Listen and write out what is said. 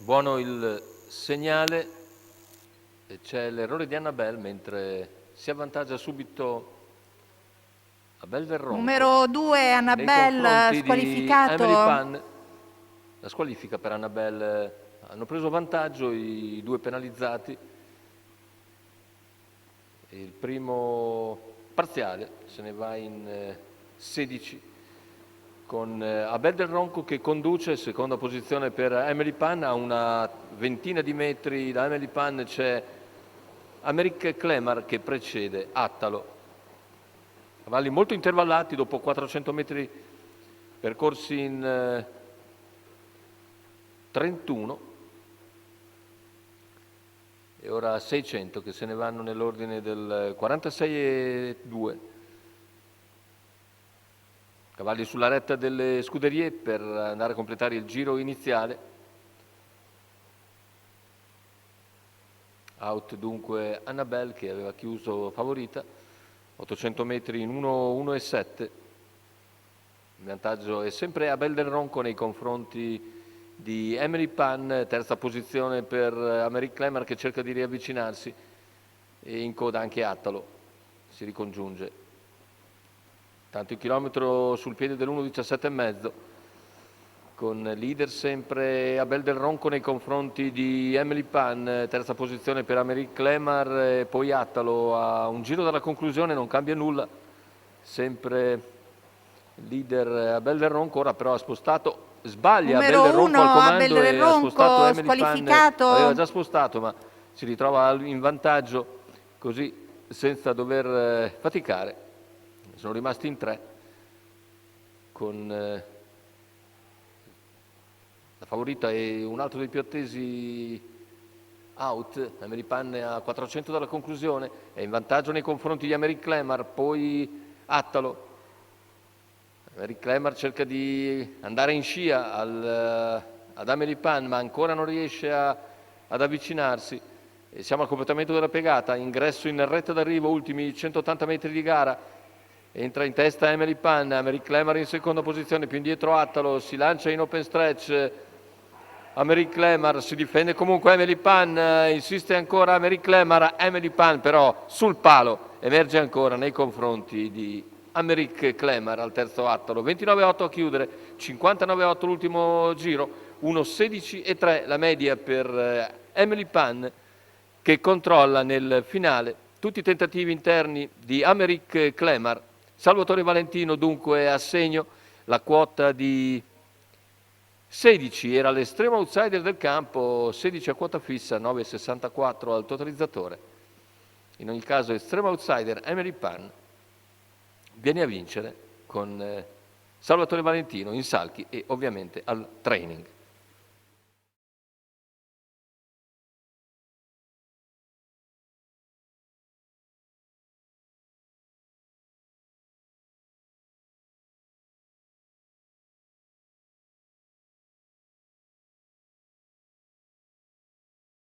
Buono il segnale, e c'è l'errore di Annabelle mentre si avvantaggia subito Abel Del Ronco Numero 2 nei Annabelle confronti di Emily squalificato. Pan. La squalifica per Annabelle, hanno preso vantaggio i due penalizzati. Il primo parziale se ne va in 16 con Abel Del Ronco che conduce, seconda posizione per Emily Pan. A una ventina di metri da Emily Pan c'è Americ Clemar che precede Attalo. Cavalli molto intervallati dopo 400 metri percorsi in 31 e ora 600 che se ne vanno nell'ordine del 46,2. Cavalli sulla retta delle scuderie per andare a completare il giro iniziale. Out dunque Annabelle che aveva chiuso favorita, 800 metri in 1,1,7. Il vantaggio è sempre Abel Del Ronco nei confronti di Emily Pan, terza posizione per Americ Clemar che cerca di riavvicinarsi e in coda anche Attalo, si ricongiunge. Tanto il chilometro sul piede dell'1,17,5 con leader sempre Abel Del Ronco nei confronti di Emily Pan, terza posizione per Americ Clemar e poi Attalo. A un giro dalla conclusione non cambia nulla, sempre leader Abel Del Ronco, ora però ha spostato, sbaglia Abel Del Numero Ronco 1 al Abel comando Del e ha spostato Ronco Emily Pan, aveva già squalificato. spostato ma si ritrova in vantaggio così senza dover faticare. Sono rimasti in 3 con la favorita e un altro dei più attesi out. Emily Pan a 400 dalla conclusione, è in vantaggio nei confronti di Americ Clemar, poi Attalo. Americ Clemar cerca di andare in scia ad Emily Pan ma ancora non riesce ad avvicinarsi. E siamo al completamento della piegata, ingresso in retta d'arrivo, ultimi 180 metri di gara. Entra in testa Emily Pan, Americ Clemar in seconda posizione, più indietro Attalo, si lancia in open stretch. Americ Clemar si difende comunque, Emily Pan insiste ancora, Americ Clemar, Emily Pan però sul palo emerge ancora nei confronti di Americ Clemar al terzo Attalo. 29,8 a chiudere, 59,8 l'ultimo giro, 1,16,3 la media per Emily Pan che controlla nel finale tutti i tentativi interni di Americ Clemar. Salvatore Valentino dunque a segno, la quota di 16 era l'estremo outsider del campo, 16 a quota fissa, 9,64 al totalizzatore. In ogni caso estremo outsider Emily Pan viene a vincere con Salvatore Valentino in salchi e ovviamente al training.